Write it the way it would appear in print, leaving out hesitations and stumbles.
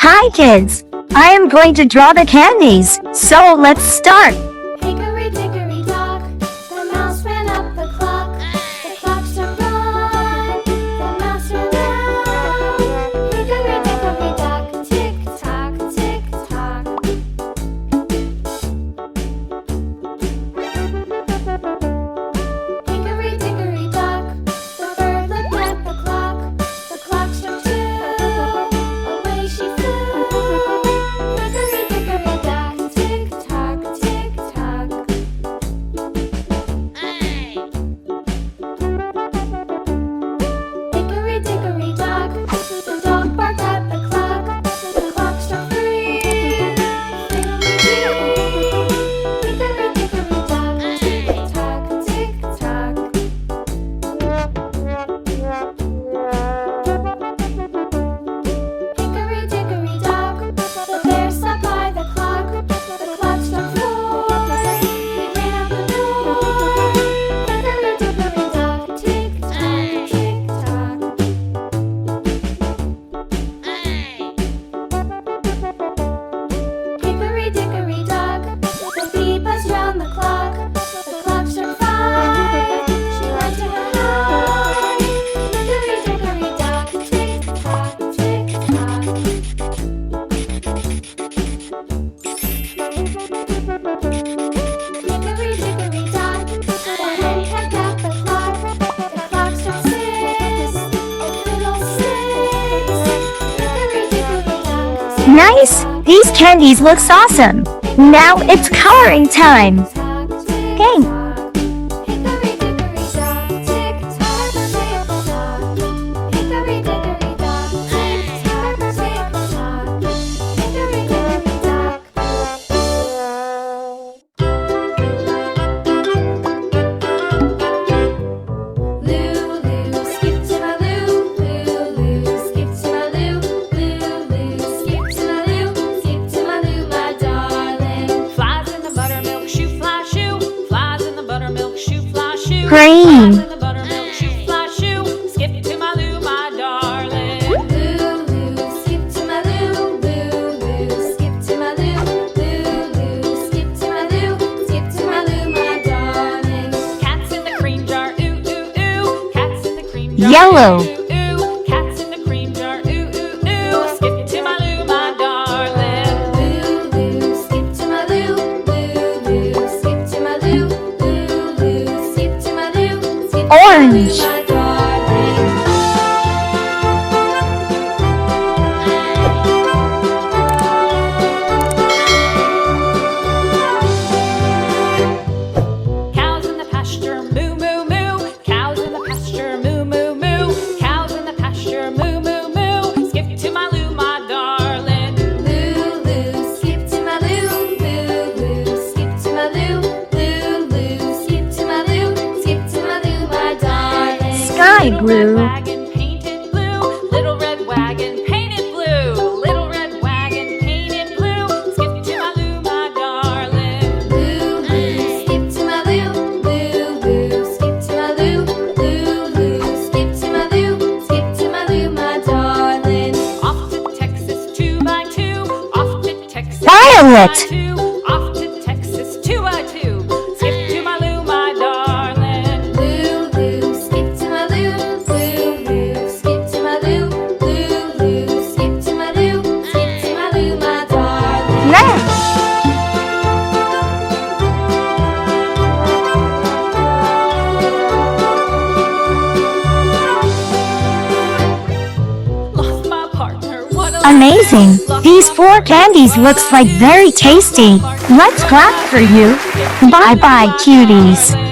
Hi kids! I am going to draw the candies, so let's start! Hickory dickory dock, the mouse ran up the clock. The clock struck one, the mouse ran out. Hickory dickory dock, tick tock, tick tock. Hickory dickory dock, the bird looked at the clock. The clock struck two, away she flew. Hickory dickory dock, tick tock, tick tock. Hickory dickory dock, the dog barked at the clock. The clock struck three, fiddly-dee. Hickory dickory dock, tick tock, tick tock. Hickory dickory dock, the bear sat by the clock. The clock struck four, he ran out the door. Hickory dickory dock, tick tock, tick tock. Hickory dickory dock, the bee buzzed round the clock. The clock struck five, she went to her hive. Hickory dickory dock, tick tock, tick tock. Hickory dickory dock, the hen pecked at the clock. The clock struck six, oh fiddle-sticks. Hickory dickory dock, tick Nice! These candies looks awesome! Now it's coloring time! Game! Hickory dickory dock, tick tock, tick tock. Hickory dickory dock, tick tock, tick tock. Hickory dickory dock. Lulu, skip to my loo, Lulu, skip to my loo, Lulu, skip to my loo, skip to my loo, my darling. Flies in the buttermilk shoe fly shoe. Flies in the buttermilk shoe fly shoe. Green. Flies in the buttermilk shoe fly shoe. Skip to my loo, my darling. Lulu, skip to my loo, Lulu, skip to my loo, Lulu, skip to my loo, skip to my loo, my darling. Cats in the cream jar, ooh ooh ooh. Cats in the cream jar, Yellow. ooh ooh ooh. Cats in the cream jar, ooh ooh ooh. Skip to my loo, my darling. Lulu, skip to my loo, Lulu, skip to my loo, Lulu, skip to my loo, skip to my Orange. loo, my darling. Cows in the pasture, moo moo moo. Cows in the pasture, moo moo moo. Cows in the pasture, moo moo moo. Skip to my loo, my darling. Lulu, skip to my loo, Lulu, skip to my loo, Lulu, skip to my loo, skip to my loo, my darling. Sky Little blue. red wagon painted blue. Little red wagon painted blue. Little red wagon painted blue. Skip to my loo, my darling. Lulu, skip to my loo, Lulu, skip to my loo, Lulu, skip to my loo, skip to my loo, my darling. Off to Texas 2x2. Off to Texas Violet. 2x2. Off to Texas 2x2. Skip to my loo, my darling. Lulu, skip to my loo, Lulu, skip to my loo, Lulu, skip to my loo, skip to my loo, my darling. Red. Lost my partner. What a Amazing! These 4 candies looks like very tasty! Let's clap for you! Bye bye cuties!